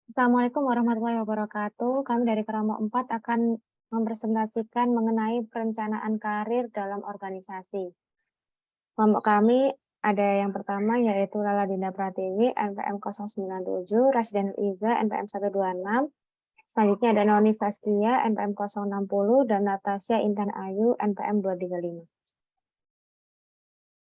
Assalamualaikum warahmatullahi wabarakatuh. Kami dari Kerama 4 akan mempresentasikan mengenai perencanaan karir dalam organisasi. Kelompok kami ada yang pertama yaitu Lala Dinda Pratiwi, NPM 097, Rasden Iza, NPM 126. Selanjutnya ada Noni Saskia, NPM 060, dan Natasha Intan Ayu, NPM 235.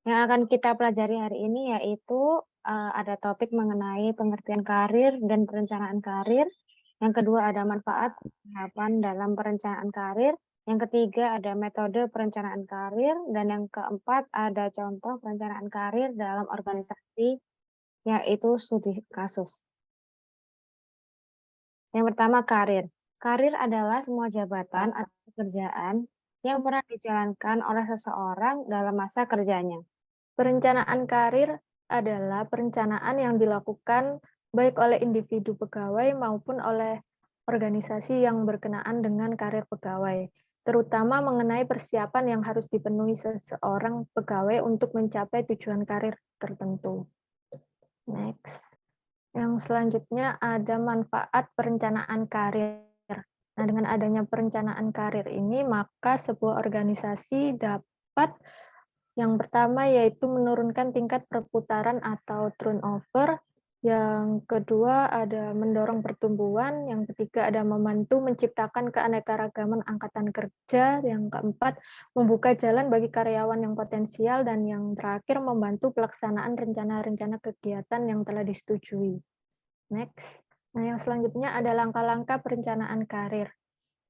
Yang akan kita pelajari hari ini yaitu ada topik mengenai pengertian karir dan perencanaan karir. Yang kedua ada manfaat tahapan dalam perencanaan karir. Yang ketiga ada metode perencanaan karir. Dan yang keempat ada contoh perencanaan karir dalam organisasi, yaitu studi kasus. Yang pertama karir. Karir adalah semua jabatan atau pekerjaan yang pernah dijalankan oleh seseorang dalam masa kerjanya. Perencanaan karir adalah perencanaan yang dilakukan baik oleh individu pegawai maupun oleh organisasi yang berkenaan dengan karir pegawai, terutama mengenai persiapan yang harus dipenuhi seseorang pegawai untuk mencapai tujuan karir tertentu. Next. Yang selanjutnya ada manfaat perencanaan karir. Nah, dengan adanya perencanaan karir ini, maka sebuah organisasi dapat yang pertama yaitu menurunkan tingkat perputaran atau turnover, yang kedua ada mendorong pertumbuhan, yang ketiga ada membantu menciptakan keanekaragaman angkatan kerja, yang keempat membuka jalan bagi karyawan yang potensial, dan yang terakhir membantu pelaksanaan rencana-rencana kegiatan yang telah disetujui. Next. Nah, yang selanjutnya ada langkah-langkah perencanaan karir,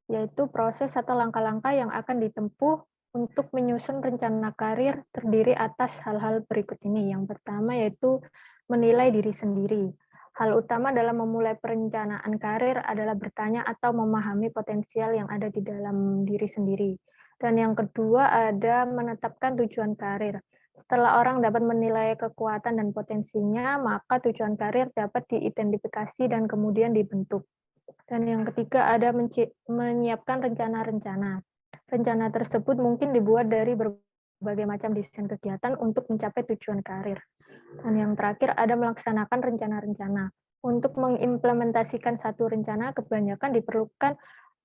yaitu proses atau langkah-langkah yang akan ditempuh untuk menyusun rencana karir terdiri atas hal-hal berikut ini. Yang pertama yaitu menilai diri sendiri. Hal utama dalam memulai perencanaan karir adalah bertanya atau memahami potensial yang ada di dalam diri sendiri. Dan yang kedua ada menetapkan tujuan karir. Setelah orang dapat menilai kekuatan dan potensinya, maka tujuan karir dapat diidentifikasi dan kemudian dibentuk. Dan yang ketiga ada menyiapkan rencana-rencana. Rencana tersebut mungkin dibuat dari berbagai macam desain kegiatan untuk mencapai tujuan karir. Dan yang terakhir ada melaksanakan rencana-rencana. Untuk mengimplementasikan satu rencana, kebanyakan diperlukan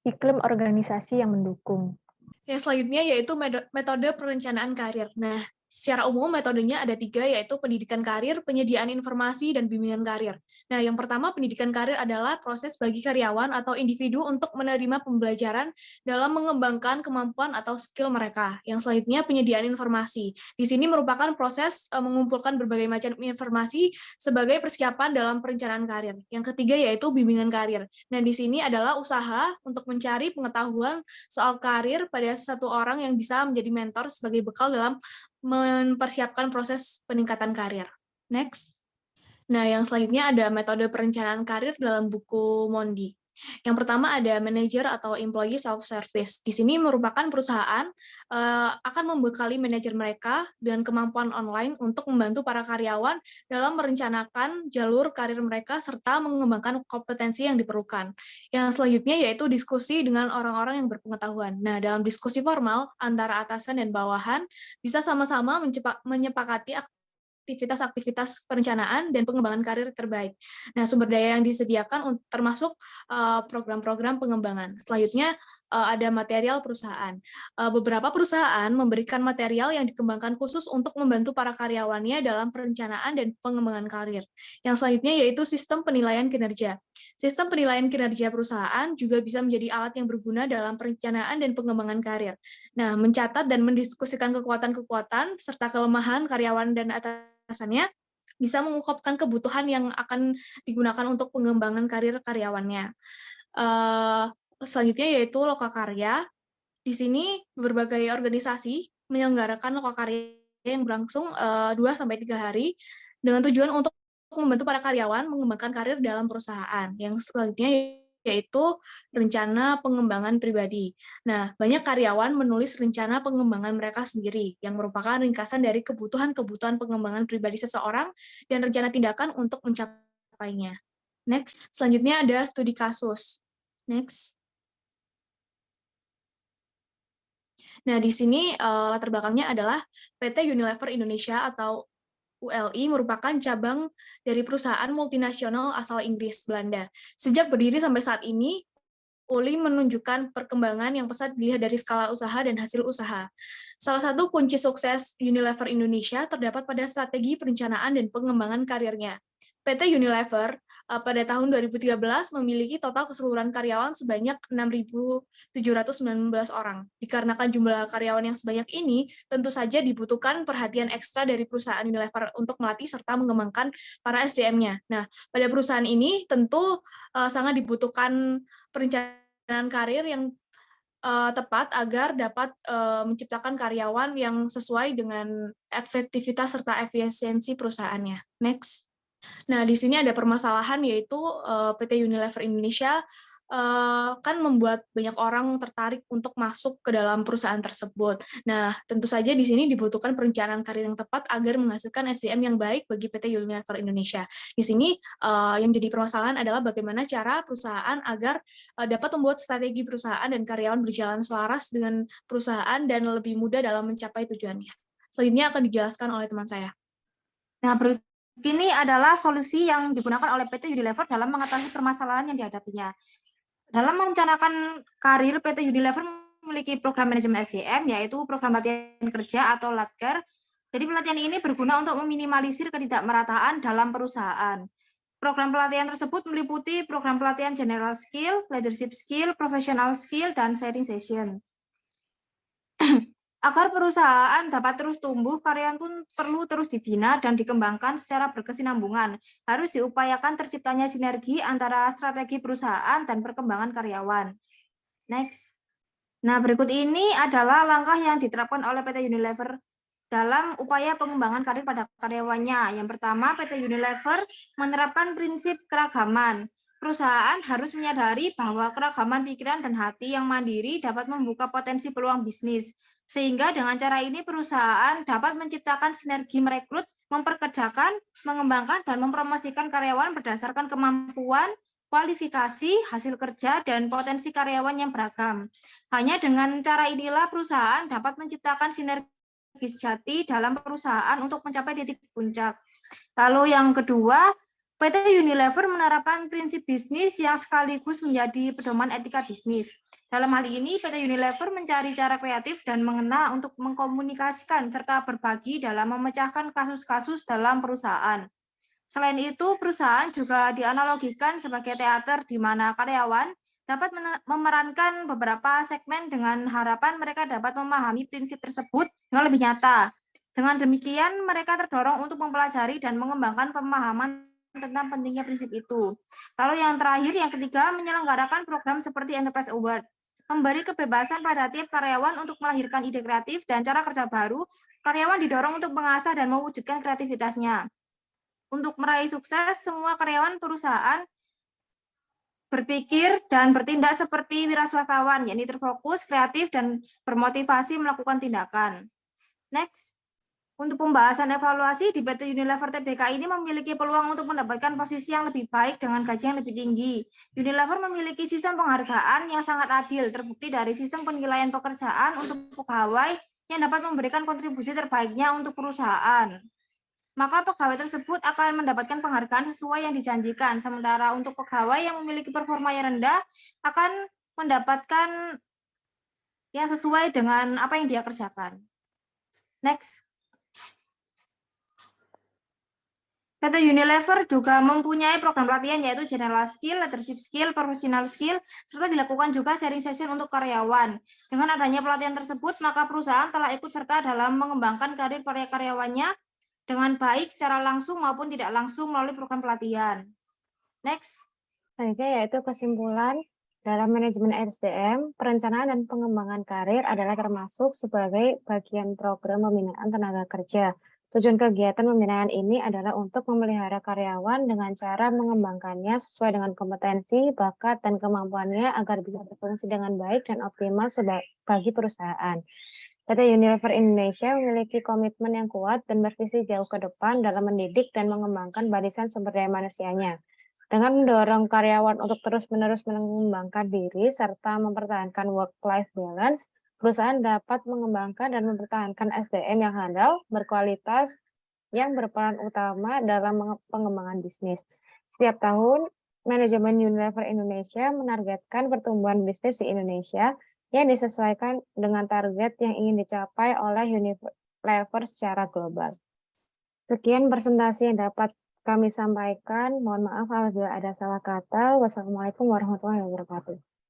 iklim organisasi yang mendukung. Yang selanjutnya yaitu metode perencanaan karir. Nah, secara umum metodenya ada 3, yaitu pendidikan karir, penyediaan informasi, dan bimbingan karir. Nah, yang pertama pendidikan karir adalah proses bagi karyawan atau individu untuk menerima pembelajaran dalam mengembangkan kemampuan atau skill mereka. Yang selanjutnya penyediaan informasi. Di sini merupakan proses mengumpulkan berbagai macam informasi sebagai persiapan dalam perencanaan karir. Yang ketiga yaitu bimbingan karir. Nah, di sini adalah usaha untuk mencari pengetahuan soal karir pada satu orang yang bisa menjadi mentor sebagai bekal dalam mempersiapkan proses peningkatan karir. Next. Nah, yang selanjutnya ada metode perencanaan karir dalam buku Mondi. Yang pertama ada manager atau employee self-service. Di sini merupakan perusahaan akan membekali manajer mereka dengan kemampuan online untuk membantu para karyawan dalam merencanakan jalur karir mereka serta mengembangkan kompetensi yang diperlukan. Yang selanjutnya yaitu diskusi dengan orang-orang yang berpengetahuan. Nah, dalam diskusi formal antara atasan dan bawahan bisa sama-sama menyepakati aktivitas-aktivitas perencanaan dan pengembangan karir terbaik. Nah, sumber daya yang disediakan termasuk program-program pengembangan. Selanjutnya ada material perusahaan. Beberapa perusahaan memberikan material yang dikembangkan khusus untuk membantu para karyawannya dalam perencanaan dan pengembangan karir. Yang selanjutnya yaitu sistem penilaian kinerja. Sistem penilaian kinerja perusahaan juga bisa menjadi alat yang berguna dalam perencanaan dan pengembangan karir. Nah, mencatat dan mendiskusikan kekuatan-kekuatan serta kelemahan karyawan dan atasannya bisa mengungkapkan kebutuhan yang akan digunakan untuk pengembangan karir karyawannya. Selanjutnya yaitu lokakarya. Di sini berbagai organisasi menyelenggarakan lokakarya yang berlangsung 2-3 hari dengan tujuan untuk membantu para karyawan mengembangkan karir dalam perusahaan. Yang selanjutnya yaitu rencana pengembangan pribadi. Nah, banyak karyawan menulis rencana pengembangan mereka sendiri, yang merupakan ringkasan dari kebutuhan-kebutuhan pengembangan pribadi seseorang dan rencana tindakan untuk mencapainya. Next, selanjutnya ada studi kasus. Next. Nah, di sini latar belakangnya adalah PT Unilever Indonesia atau ULI merupakan cabang dari perusahaan multinasional asal Inggris Belanda. Sejak berdiri sampai saat ini, ULI menunjukkan perkembangan yang pesat dilihat dari skala usaha dan hasil usaha. Salah satu kunci sukses Unilever Indonesia terdapat pada strategi perencanaan dan pengembangan karirnya. PT Unilever pada tahun 2013 memiliki total keseluruhan karyawan sebanyak 6.719 orang. Dikarenakan jumlah karyawan yang sebanyak ini, tentu saja dibutuhkan perhatian ekstra dari perusahaan Unilever untuk melatih serta mengembangkan para SDM-nya. Nah, pada perusahaan ini tentu sangat dibutuhkan perencanaan karir yang tepat agar dapat menciptakan karyawan yang sesuai dengan efektivitas serta efisiensi perusahaannya. Next. Nah, di sini ada permasalahan yaitu PT Unilever Indonesia kan membuat banyak orang tertarik untuk masuk ke dalam perusahaan tersebut. Nah, tentu saja di sini dibutuhkan perencanaan karir yang tepat agar menghasilkan SDM yang baik bagi PT Unilever Indonesia. Di sini yang jadi permasalahan adalah bagaimana cara perusahaan agar dapat membuat strategi perusahaan dan karyawan berjalan selaras dengan perusahaan dan lebih mudah dalam mencapai tujuannya. Selanjutnya akan dijelaskan oleh teman saya. Nah, berikut ini adalah solusi yang digunakan oleh PT Unilever dalam mengatasi permasalahan yang dihadapinya. Dalam merencanakan karir, PT Unilever memiliki program manajemen SDM, yaitu program latihan kerja atau LATKER. Jadi pelatihan ini berguna untuk meminimalisir ketidakmerataan dalam perusahaan. Program pelatihan tersebut meliputi program pelatihan general skill, leadership skill, professional skill, dan sharing session. Agar perusahaan dapat terus tumbuh, karyawan pun perlu terus dibina dan dikembangkan secara berkesinambungan. Harus diupayakan terciptanya sinergi antara strategi perusahaan dan perkembangan karyawan. Next. Nah, berikut ini adalah langkah yang diterapkan oleh PT Unilever dalam upaya pengembangan karir pada karyawannya. Yang pertama, PT Unilever menerapkan prinsip keragaman. Perusahaan harus menyadari bahwa keragaman pikiran dan hati yang mandiri dapat membuka potensi peluang bisnis. Sehingga dengan cara ini perusahaan dapat menciptakan sinergi merekrut, memperkerjakan, mengembangkan, dan mempromosikan karyawan berdasarkan kemampuan, kualifikasi, hasil kerja, dan potensi karyawan yang beragam. Hanya dengan cara inilah perusahaan dapat menciptakan sinergi sejati dalam perusahaan untuk mencapai titik puncak. Lalu yang kedua, PT Unilever menerapkan prinsip bisnis yang sekaligus menjadi pedoman etika bisnis. Dalam hal ini, PT Unilever mencari cara kreatif dan mengena untuk mengkomunikasikan serta berbagi dalam memecahkan kasus-kasus dalam perusahaan. Selain itu, perusahaan juga dianalogikan sebagai teater di mana karyawan dapat memerankan beberapa segmen dengan harapan mereka dapat memahami prinsip tersebut dengan lebih nyata. Dengan demikian, mereka terdorong untuk mempelajari dan mengembangkan pemahaman tentang pentingnya prinsip itu. Lalu yang terakhir, yang ketiga, menyelenggarakan program seperti Enterprise Award. Memberi kebebasan pada tiap karyawan untuk melahirkan ide kreatif dan cara kerja baru, karyawan didorong untuk mengasah dan mewujudkan kreativitasnya. Untuk meraih sukses, semua karyawan perusahaan berpikir dan bertindak seperti wiraswastawan, yakni terfokus, kreatif, dan bermotivasi melakukan tindakan. Next. Untuk pembahasan evaluasi di PT Unilever Tbk ini memiliki peluang untuk mendapatkan posisi yang lebih baik dengan gaji yang lebih tinggi. Unilever memiliki sistem penghargaan yang sangat adil, terbukti dari sistem penilaian pekerjaan untuk pegawai yang dapat memberikan kontribusi terbaiknya untuk perusahaan. Maka pegawai tersebut akan mendapatkan penghargaan sesuai yang dijanjikan. Sementara untuk pegawai yang memiliki performa yang rendah akan mendapatkan yang sesuai dengan apa yang dia kerjakan. Next. PT Unilever juga mempunyai program pelatihan yaitu General Skill, Leadership Skill, Professional Skill, serta dilakukan juga sharing session untuk karyawan. Dengan adanya pelatihan tersebut, maka perusahaan telah ikut serta dalam mengembangkan karir para karyawannya dengan baik secara langsung maupun tidak langsung melalui program pelatihan. Next. Selanjutnya yaitu kesimpulan dalam manajemen SDM, perencanaan dan pengembangan karir adalah termasuk sebagai bagian program pembinaan tenaga kerja. Tujuan kegiatan pembinaan ini adalah untuk memelihara karyawan dengan cara mengembangkannya sesuai dengan kompetensi, bakat, dan kemampuannya agar bisa berfungsi dengan baik dan optimal bagi perusahaan. PT Unilever Indonesia memiliki komitmen yang kuat dan bervisi jauh ke depan dalam mendidik dan mengembangkan barisan sumber daya manusianya. Dengan mendorong karyawan untuk terus-menerus mengembangkan diri serta mempertahankan work-life balance, perusahaan dapat mengembangkan dan mempertahankan SDM yang handal, berkualitas, yang berperan utama dalam pengembangan bisnis. Setiap tahun, manajemen Unilever Indonesia menargetkan pertumbuhan bisnis di Indonesia yang disesuaikan dengan target yang ingin dicapai oleh Unilever secara global. Sekian presentasi yang dapat kami sampaikan. Mohon maaf apabila ada salah kata. Wassalamualaikum warahmatullahi wabarakatuh.